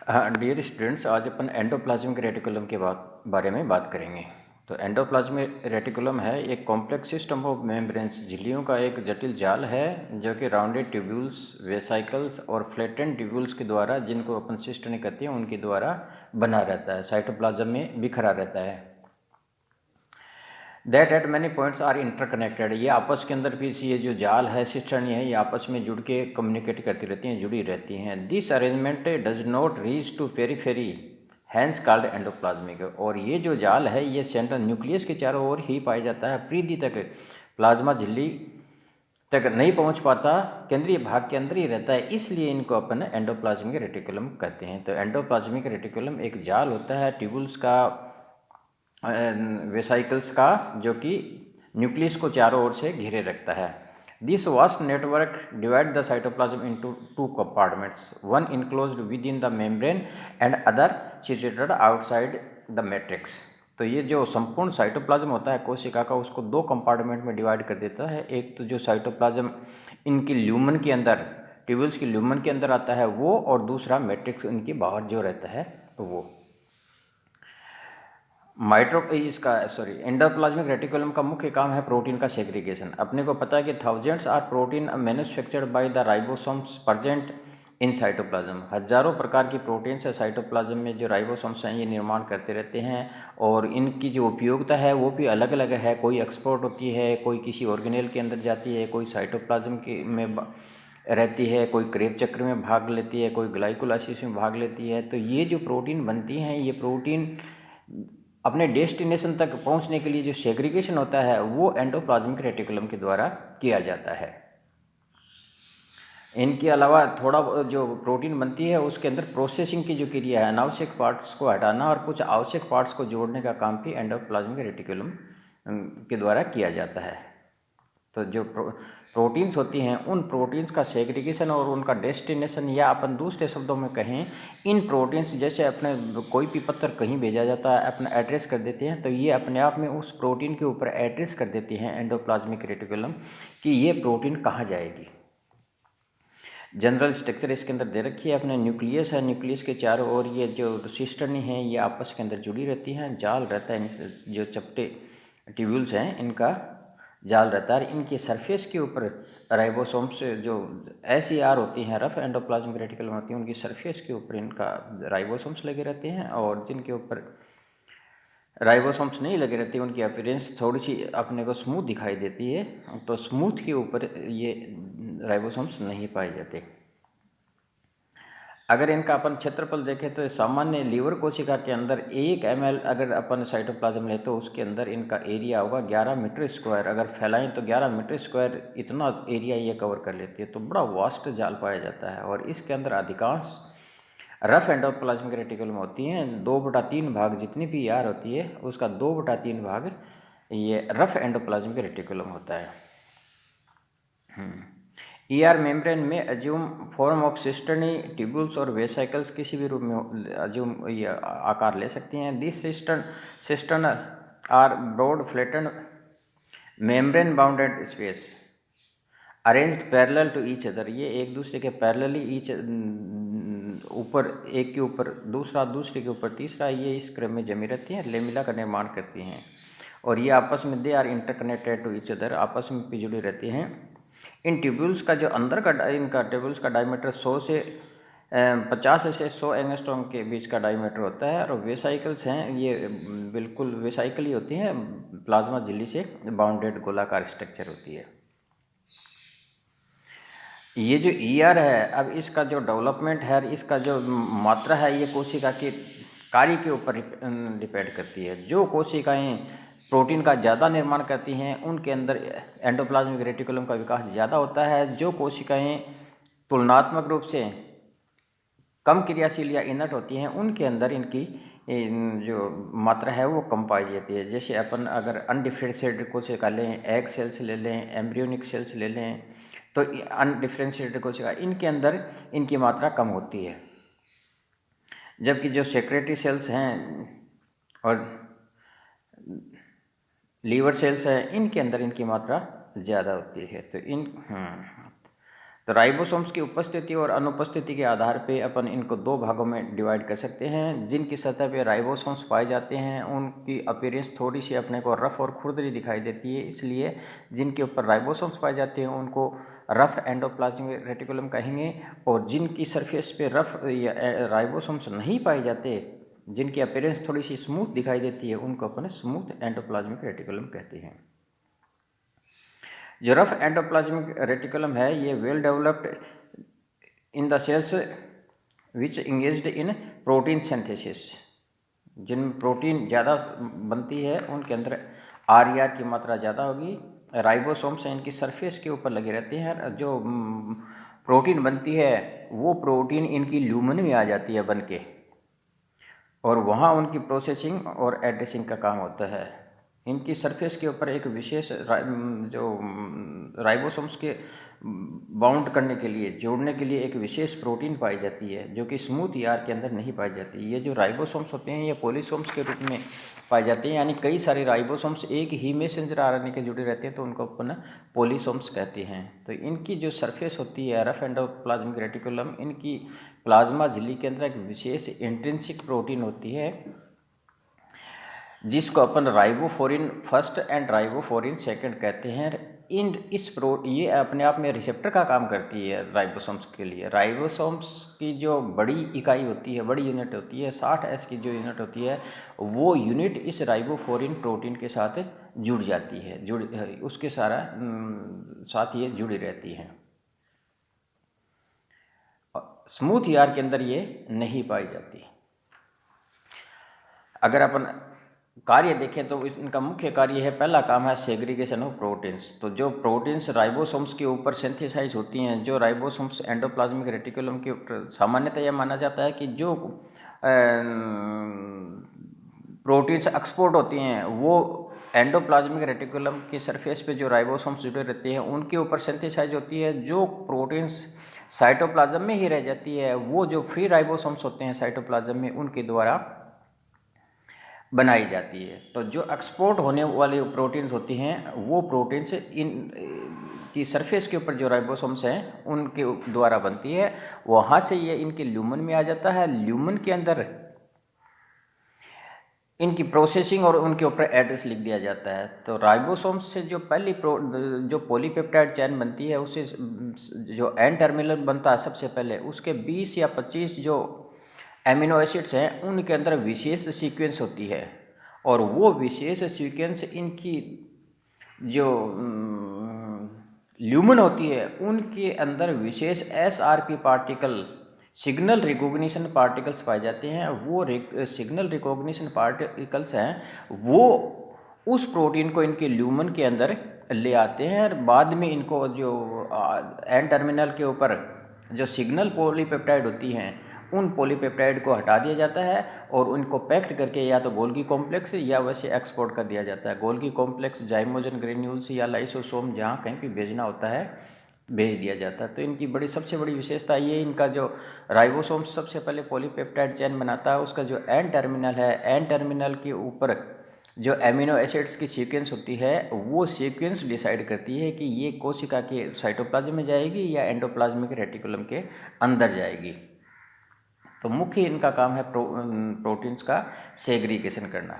Dear students, आज अपन endoplasmic reticulum के बारे में बात करेंगे। तो एंडोप्लाज्मिक रेटिकुलम है एक कॉम्प्लेक्स सिस्टम ऑफ मेम्ब्रेन्स, झिल्लियों का एक जटिल जाल है जो कि राउंडेड ट्यूब्यूल्स, वेसाइकल्स और फ्लैटेंड ट्यूब्यूल्स के द्वारा, जिनको अपन सिस्टनी कहते हैं, उनके द्वारा बना रहता है, साइटोप्लाज्म में बिखरा रहता है। That at many points are interconnected, ये आपस के अंदर भी ये जो जाल है, सिस्टर्नी है, ये आपस में जुड़ के कम्युनिकेट करती रहती हैं, जुड़ी रहती हैं। This arrangement does not reach to periphery, hence called endoplasmic. और ये जो जाल है ये सेंट्रल न्यूक्लियस के चारों ओर ही पाया जाता है, परिधि तक प्लाज्मा झिल्ली तक नहीं पहुंच पाता, केंद्रीय भाग के अंदर ही रहता है, इसलिए इनको अपन एंडोप्लाज्मिक रेटिकुलम कहते हैं। तो एंडोप्लाज्मिक रेटिकुलम एक जाल होता है ट्यूबुल्स का, वेसाइकल्स का, जो कि न्यूक्लियस को चारों ओर से घेरे रखता है। This vast network divide the cytoplasm into two compartments, one enclosed with in the membrane and other situated outside the matrix. तो ये जो संपूर्ण साइटोप्लाज्म होता है कोशिका का, उसको दो कंपार्टमेंट में डिवाइड कर देता है। एक तो जो साइटोप्लाज्म इनकी ल्यूमन के अंदर, ट्यूबुल्स की ल्यूमन के अंदर आता है वो, और दूसरा मैट्रिक्स इनके बाहर जो रहता है वो। एंडोप्लाज्मिक रेटिकुलम का मुख्य काम है प्रोटीन का सेग्रीगेशन। अपने को पता है कि thousands are protein manufactured by the ribosomes present in cytoplasm. हजारों प्रकार की प्रोटीन है साइटोप्लाज्म में, जो राइबोसोम्स हैं ये निर्माण करते रहते हैं, और इनकी जो उपयोगिता है वो भी अलग अलग है। कोई एक्सपोर्ट होती है, कोई किसी ऑर्गेनेल के अंदर जाती है, कोई साइटोप्लाज्म के में रहती है, कोई क्रेब चक्र में भाग लेती है, कोई ग्लाइकोलाइसिस में भाग लेती है। तो ये जो प्रोटीन बनती हैं, ये प्रोटीन अपने डेस्टिनेशन तक पहुंचने के लिए जो सेग्रीगेशन होता है वो एंडोप्लाज्मिक रेटिकुलम के द्वारा किया जाता है। इनके अलावा थोड़ा जो प्रोटीन बनती है उसके अंदर प्रोसेसिंग की जो क्रिया है, अनावश्यक पार्ट्स को हटाना और कुछ आवश्यक पार्ट्स को जोड़ने का काम भी एंडोप्लाज्मिक रेटिकुलम के द्वारा किया जाता है। तो जो प्रोटीन्स होती हैं, उन प्रोटीन्स का सेग्रीगेशन और उनका डेस्टिनेशन, या अपन दूसरे शब्दों में कहें, इन प्रोटीन्स जैसे अपने कोई भी पत्र कहीं भेजा जाता है, अपना एड्रेस कर देते हैं, तो ये अपने आप में उस प्रोटीन के ऊपर एड्रेस कर देती हैं एंडोप्लाज्मिक रेटिकुलम कि ये प्रोटीन कहाँ जाएगी। जनरल स्ट्रक्चर इसके अंदर दे रखी है अपने। न्यूक्लियस है, न्यूक्लियस के चारों ओर ये जो सिस्टर्नी है ये आपस के अंदर जुड़ी रहती हैं, जाल रहता है, जो चपटे ट्यूब्यूल्स हैं इनका जाल रहता है। इनकी सरफेस के ऊपर राइबोसोम्स जो SER होती हैं, रफ एंडोप्लाज्मिक रेटिकुलम होती हैं, उनकी सरफेस के ऊपर इनका राइबोसोम्स लगे रहते हैं, और जिनके ऊपर राइबोसोम्स नहीं लगे रहते उनकी अपीयरेंस थोड़ी सी अपने को स्मूथ दिखाई देती है। तो स्मूथ के ऊपर ये राइबोसोम्स नहीं पाए जाते। अगर इनका अपन क्षेत्रफल देखें तो सामान्य लीवर कोशिका के अंदर 1 ml अगर अपन साइटोप्लाज्म ले तो उसके अंदर इनका एरिया होगा 11 मीटर स्क्वायर। अगर फैलाएं तो 11 मीटर स्क्वायर इतना एरिया ये कवर कर लेती है। तो बड़ा वास्ट जाल पाया जाता है, और इसके अंदर अधिकांश रफ एंडोप्लाज्मिक रेटिकुलम होती हैं। 2/3 भाग जितनी भी ER होती है उसका 2/3 भाग ये रफ एंडोप्लाज्मिक रेटिकुलम होता है। ER मेम्ब्रेन में assume form of cisternae, tubules और वेसाइकल्स किसी भी रूप में अज्यूम ये आकार ले सकती हैं। This cistern are broad flattened membrane bounded space arranged parallel to each other. ये एक दूसरे के पैरेलली ईच ऊपर, एक के ऊपर दूसरा, दूसरे के ऊपर तीसरा, ये इस क्रम में जमी रहती हैं, लेमिला का निर्माण करती हैं, और ये आपस में they are interconnected to each other, आपस में भी जुड़ी रहती हैं। इन ट्यूब्यूल्स का जो अंदर का इनका ट्यूब्यूल्स का डायमीटर 100 से 50 से 100 एंगस्ट्रॉम के बीच का डायमीटर होता है। और वेसाइकल्स हैं ये बिल्कुल वेसाइकल ही होती हैं, प्लाज्मा झिल्ली से बाउंडेड गोलाकार स्ट्रक्चर होती है। ये जो ER है, अब इसका जो डेवलपमेंट है, इसका जो मात्रा है, ये कोशिका के कार्य के ऊपर डिपेंड करती है। जो कोशिकाएं प्रोटीन का ज़्यादा निर्माण करती हैं उनके अंदर एंडोप्लाज्मिक रेटिकुलम का विकास ज़्यादा होता है। जो कोशिकाएं तुलनात्मक रूप से कम क्रियाशील या इनर्ट होती हैं उनके अंदर इनकी जो मात्रा है वो कम पाई जाती है। जैसे अपन अगर अनडिफरेंशिएटेड कोशिका लें, एग सेल्स ले लें, एम्ब्रियोनिक सेल्स ले लें, तो अनडिफरेंशिएटेड कोशिका इनके अंदर इनकी मात्रा कम होती है। जबकि जो सेक्रेटरी सेल्स हैं और लीवर सेल्स हैं इनके अंदर इनकी मात्रा ज़्यादा होती है। तो तो राइबोसोम्स की उपस्थिति और अनुपस्थिति के आधार पे अपन इनको दो भागों में डिवाइड कर सकते हैं। जिनकी सतह पे राइबोसोम्स पाए जाते हैं उनकी अपीयरेंस थोड़ी सी अपने को रफ और खुरदरी दिखाई देती है, इसलिए जिनके ऊपर राइबोसोम्स पाए जाते हैं उनको रफ एंडोप्लाज्मिक रेटिकुलम कहेंगे, और जिनकी सरफेस पे रफ राइबोसोम्स नहीं पाए जाते, जिनकी अपीयरेंस थोड़ी सी स्मूथ दिखाई देती है, उनको अपन स्मूथ एंडोप्लाज्मिक रेटिकुलम कहते हैं। जो रफ एंडोप्लाज्मिक रेटिकुलम है ये well developed in the cells which engaged in protein synthesis. जिनमें प्रोटीन ज़्यादा बनती है उनके अंदर RER की मात्रा ज़्यादा होगी। राइबोसोम्स हैं इनकी सरफेस के ऊपर लगे रहते हैं, जो प्रोटीन बनती है वो प्रोटीन इनकी ल्यूमन में आ जाती है बन के, और वहाँ उनकी प्रोसेसिंग और एड्रेसिंग का काम होता है। इनकी सरफेस के ऊपर एक विशेष जो राइबोसोम्स के बाउंड करने के लिए, जोड़ने के लिए एक विशेष प्रोटीन पाई जाती है जो कि स्मूथ ER के अंदर नहीं पाई जाती। ये जो राइबोसोम्स होते हैं ये पॉलीसोम्स के रूप में पाए जाते हैं, यानी कई सारे राइबोसोम्स एक ही मैसेंजर RNA के जुड़े रहते हैं, तो उनको अपन पॉलीसोम्स कहते हैं। तो इनकी जो सरफेस होती है रफ एंडोप्लाज्मिक रेटिकुलम, इनकी प्लाज्मा झिल्ली के अंदर एक विशेष इंट्रिंसिक प्रोटीन होती है जिसको अपन ribophorin first and ribophorin second कहते हैं। ये अपने आप में रिसेप्टर का काम करती है राइबोसोम्स के लिए। राइबोसोम्स की जो बड़ी इकाई होती है, बड़ी यूनिट होती है, 60S की जो यूनिट होती है, वो यूनिट इस राइबोफोरिन प्रोटीन के साथ जुड़ जाती है, उसके साथ ये जुड़ी रहती है। स्मूथ ER के अंदर ये नहीं पाई जाती। अगर अपन कार्य देखें तो इनका मुख्य कार्य है, पहला काम है सेग्रीगेशन ऑफ प्रोटीन्स। तो जो प्रोटीन्स राइबोसोम्स के ऊपर सिंथेसाइज होती हैं, जो राइबोसोम्स एंडोप्लाज्मिक रेटिकुलम के ऊपर, सामान्यतः यह माना जाता है कि जो प्रोटीन्स एक्सपोर्ट होती हैं वो एंडोप्लाज्मिक रेटिकुलम की सरफेस पे जो राइबोसोम्स जुड़े रहते हैं उनके ऊपर सिंथेसाइज होती है। जो प्रोटीन्स साइटोप्लाज्म में ही रह जाती है वो जो फ्री राइबोसोम्स होते हैं साइटोप्लाज्म में, उनके द्वारा बनाई जाती है। तो जो एक्सपोर्ट होने वाली प्रोटीन्स होती हैं वो प्रोटीन्स इन की सरफेस के ऊपर जो राइबोसोम्स हैं उनके द्वारा बनती है। वहाँ से ये इनके ल्यूमन में आ जाता है। ल्यूमन के अंदर इनकी प्रोसेसिंग और उनके ऊपर एड्रेस लिख दिया जाता है। तो राइबोसोम्स से जो पहली जो पॉलीपेप्टाइड चेन बनती है उससे जो एन टर्मिनल बनता है सबसे पहले, उसके 20 या 25 जो एमिनो एसिड्स हैं उनके अंदर विशेष सीक्वेंस होती है, और वो विशेष सीक्वेंस इनकी जो ल्यूमन होती है उनके अंदर विशेष SRP particle, signal recognition particles पाए जाते हैं। वो सिग्नल रिकॉग्निशन पार्टिकल्स हैं वो उस प्रोटीन को इनके ल्यूमन के अंदर ले आते हैं, और बाद में इनको जो एन टर्मिनल के ऊपर जो सिग्नल पॉलीपेप्टाइड होती हैं उन पॉलीपेप्टाइड को हटा दिया जाता है और उनको पैक्ड करके या तो गोल्गी कॉम्प्लेक्स या वैसे एक्सपोर्ट कर दिया जाता है। गोल्गी कॉम्प्लेक्स, जाइमोजन ग्रेन्यूल्स या लाइसोसोम जहाँ कहीं भी भेजना होता है भेज दिया जाता है। तो इनकी सबसे बड़ी विशेषता ये, इनका जो राइबोसोम सबसे पहले पॉलीपेप्टाइड चेन बनाता है, उसका जो एन टर्मिनल है, एन टर्मिनल के ऊपर जो एमिनो एसिड्स की सीक्वेंस होती है वो सीक्वेंस डिसाइड करती है कि ये कोशिका के साइटोप्लाज्म में जाएगी या एंडोप्लाज्मिक रेटिकुलम के अंदर जाएगी। तो मुख्य इनका काम है प्रोटीन्स का सेग्रीगेशन करना,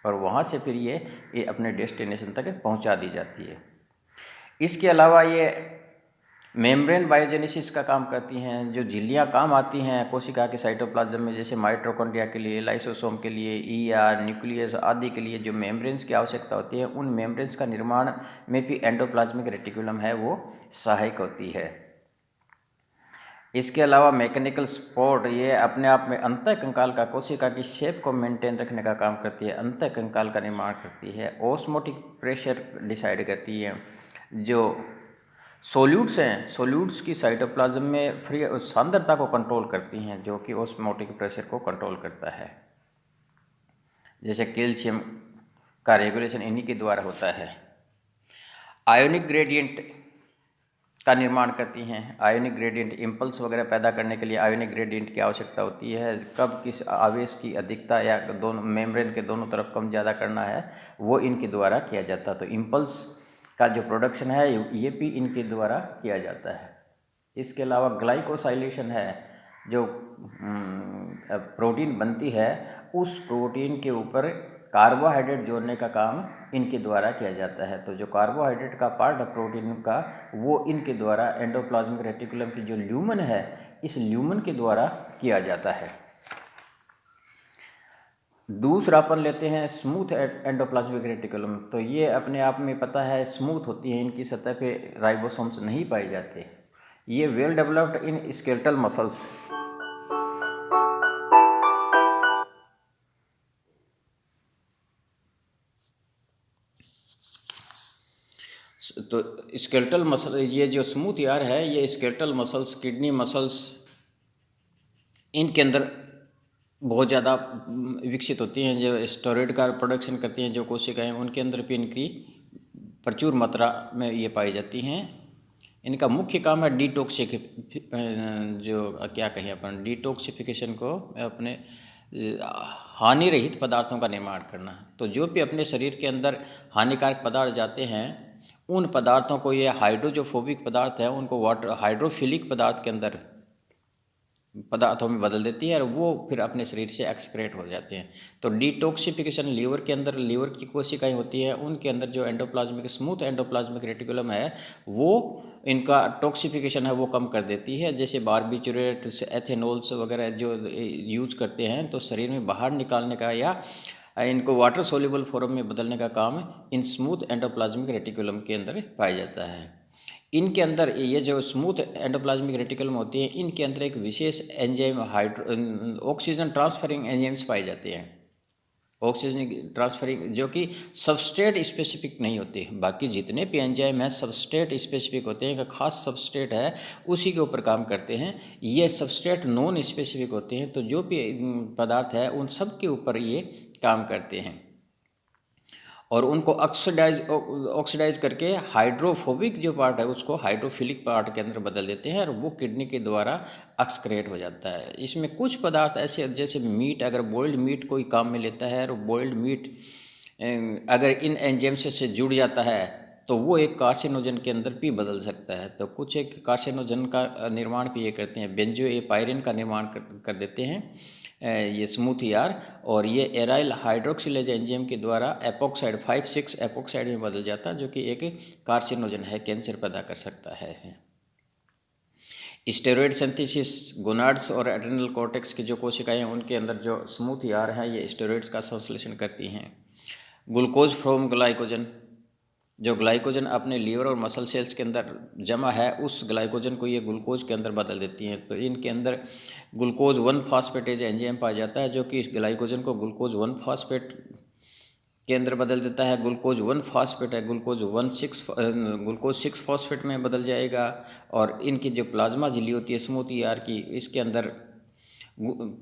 और वहाँ से फिर ये अपने डेस्टिनेशन तक पहुँचा दी जाती है। इसके अलावा ये मेम्ब्रेन बायोजेनेसिस का काम करती हैं। जो झिल्लियाँ काम आती हैं कोशिका के साइटोप्लाज्म में, जैसे माइटोकॉन्ड्रिया के लिए, लाइसोसोम के लिए, ER, न्यूक्लियस आदि के लिए जो मेम्ब्रेन्स की आवश्यकता होती है, उन मेम्ब्रेन्स का निर्माण में भी एंडोप्लाज्मिक रेटिकुलम है वो सहायक होती है। इसके अलावा मैकेनिकल सपोर्ट, ये अपने आप में अंतःकंकाल का, कोशिका की शेप को मेंटेन रखने का काम करती है, अंतःकंकाल का निर्माण करती है। ऑस्मोटिक प्रेशर डिसाइड करती है। जो सोल्यूट्स हैं, सोल्यूट्स की साइटोप्लाज्म में फ्री सांद्रता को कंट्रोल करती हैं, जो कि ऑस्मोटिक प्रेशर को कंट्रोल करता है। जैसे कैल्शियम का रेगुलेशन इन्हीं के द्वारा होता है। आयोनिक ग्रेडियंट का निर्माण करती हैं। आयोनिक ग्रेडियंट इम्पल्स वगैरह पैदा करने के लिए आयोनिक ग्रेडियंट की आवश्यकता होती है। कब किस आवेश की अधिकता या दोनों मेम्ब्रेन के दोनों तरफ कम ज़्यादा करना है वो इनके द्वारा किया जाता है। तो इम्पल्स का जो प्रोडक्शन है ये भी इनके द्वारा किया जाता है। इसके अलावा ग्लाइकोसाइलेशन है, जो प्रोटीन बनती है, उस प्रोटीन के ऊपर कार्बोहाइड्रेट जोड़ने का काम इनके द्वारा किया जाता है। तो जो कार्बोहाइड्रेट का पार्ट है प्रोटीन का, वो इनके द्वारा एंडोप्लाज्मिक रेटिकुलम की जो ल्यूमन है, इस ल्यूमन के द्वारा किया जाता है। दूसरा अपन लेते हैं स्मूथ एंडोप्लाज्मिक रेटिकुलम। तो ये अपने आप में पता है स्मूथ होती है, इनकी सतह पे राइबोसोम्स नहीं पाए जाते। ये well developed in skeletal muscles. तो स्केलेटल मसल, ये जो स्मूथ यार है, ये स्केलेटल मसल्स, किडनी मसल्स, इनके अंदर बहुत ज़्यादा विकसित होती हैं। जो स्टेरॉइड का प्रोडक्शन करती हैं जो कोशिकाएं, उनके अंदर भी इनकी प्रचुर मात्रा में ये पाई जाती हैं। इनका मुख्य काम है जो क्या कहें अपन, डिटॉक्सिफिकेशन को, अपने हानि रहित पदार्थों का निर्माण करना। तो जो भी अपने शरीर के अंदर हानिकारक पदार्थ जाते हैं, उन पदार्थों को ये हाइड्रोजोफोबिक पदार्थ है, उनको वाटर हाइड्रोफिलिक पदार्थ के अंदर पदार्थों में बदल देती है और वो फिर अपने शरीर से एक्सक्रेट हो जाते हैं। तो डिटॉक्सिफिकेशन लीवर के अंदर, लीवर की कोशिकाएं होती हैं, उनके अंदर जो एंडोप्लाज्मिक स्मूथ एंडोप्लाज्मिक रेटिकुलम है, वो इनका टॉक्सिफिकेशन है वो कम कर देती है। जैसे बारबिचुरेट्स, एथेनॉल्स वगैरह जो यूज करते हैं, तो शरीर में बाहर निकालने का या इनको वाटर सोल्यूबल फॉर्म में बदलने का काम इन स्मूथ एंडोप्लाज्मिक रेटिकुलम के अंदर पाया जाता है। इनके अंदर ये जो स्मूथ एंडोप्लाज्मिक रेटिकुलम होती है, इनके अंदर एक विशेष एंजाइम ऑक्सीजन ट्रांसफरिंग एंजाइम्स पाए जाते हैं। ऑक्सीजन ट्रांसफरिंग, जो कि सबस्ट्रेट स्पेसिफिक नहीं होते। बाकी जितने भी एंजाइम हैं सबस्ट्रेट स्पेसिफिक होते हैं, एक खास सबस्ट्रेट है उसी के ऊपर काम करते हैं। ये सबस्ट्रेट नॉन स्पेसिफिक होते हैं। तो जो भी पदार्थ है उन सब के ऊपर ये काम करते हैं और उनको ऑक्सीडाइज करके हाइड्रोफोबिक जो पार्ट है उसको हाइड्रोफिलिक पार्ट के अंदर बदल देते हैं और वो किडनी के द्वारा एक्सक्रेट हो जाता है। इसमें कुछ पदार्थ ऐसे, जैसे मीट, अगर बॉइल्ड मीट कोई काम में लेता है और बॉइल्ड मीट अगर इन एंजाइम्स से जुड़ जाता है तो वो एक कार्सिनोजन के अंदर भी बदल सकता है। तो कुछ एक कार्सिनोजन का निर्माण भी ये करते हैं, बेंजोएपायरिन का निर्माण कर देते हैं ये स्मूथ यार, और ये एराइल हाइड्रोक्सिलेज एंजाइम के द्वारा एपोक्साइड 5,6 एपोक्साइड में बदल जाता है, जो कि एक कार्सिनोजन है, कैंसर पैदा कर सकता है। स्टेरॉइड सिंथेसिस, गोनाड्स और एड्रेनल कॉर्टेक्स की जो कोशिकाएं हैं उनके अंदर जो स्मूथ यार है, ये स्टेरॉइड्स का संश्लेषण करती हैं। ग्लूकोज फ्रॉम ग्लाइकोजन, जो ग्लाइकोजन अपने लीवर और मसल सेल्स के अंदर जमा है, उस ग्लाइकोजन को ये ग्लूकोज के अंदर बदल देती हैं। तो इनके अंदर ग्लूकोज 1 फास्फेटेज एंजाइम पाया जाता है, जो कि इस ग्लाइकोजन को ग्लूकोज 1 फास्फेट के अंदर बदल देता है। ग्लूकोज 1 फास्फेट है ग्लूकोज 6 फास्फेट में बदल जाएगा। और इनकी जो प्लाज्मा झिल्ली होती है स्मूथ ईआर की, इसके अंदर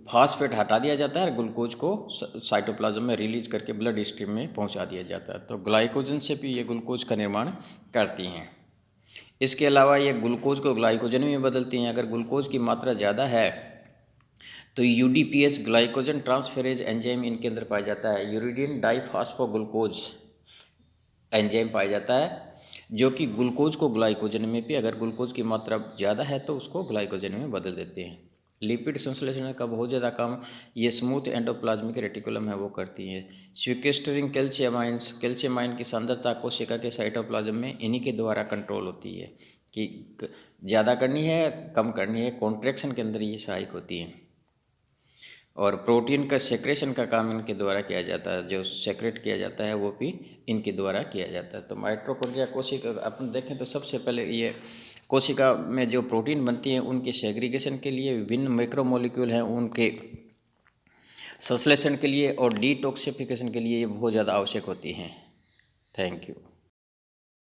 फास्फेट हटा दिया जाता है और ग्लूकोज को साइटोप्लाज्म में रिलीज करके ब्लड स्ट्रीम में पहुंचा दिया जाता है। तो ग्लाइकोजन से भी ये ग्लूकोज का निर्माण करती हैं। इसके अलावा ये ग्लूकोज को ग्लाइकोजन में बदलती हैं। अगर ग्लूकोज की मात्रा ज़्यादा है तो यूडीपीएच ग्लाइकोजन ट्रांसफेरेज एंजाइम इनके अंदर पाया जाता है। यूरिडिन डाइफॉस्फोग्लूकोज एंजाइम पाया जाता है, जो कि ग्लूकोज को ग्लाइकोजन में भी, अगर ग्लूकोज की मात्रा ज़्यादा है तो उसको ग्लाइकोजन में बदल देते हैं। लिपिड संश्लेषण का बहुत ज़्यादा काम ये स्मूथ एंडोप्लाज्मिक रेटिकुलम है वो करती है। स्वीक्वेस्टरिंग कैल्शियमाइंस, कैल्शियमाइन की सांद्रता कोशिका के साइटोप्लाज्म में इन्हीं के द्वारा कंट्रोल होती है कि ज़्यादा करनी है कम करनी है, कॉन्ट्रैक्शन के अंदर ये सहायक होती है। और प्रोटीन का सेक्रेशन का काम इनके द्वारा किया जाता है, जो सेक्रेट किया जाता है वो भी इनके द्वारा किया जाता है। तो माइटोकॉन्ड्रिया कोशिका अपन देखें तो सबसे पहले ये कोशिका में जो प्रोटीन बनती हैं उनके सेग्रीगेशन के लिए विभिन्न मैक्रोमोलिक्यूल हैं, उनके संश्लेषण के लिए और डिटॉक्सिफिकेशन के लिए ये बहुत ज़्यादा आवश्यक होती हैं। Thank you.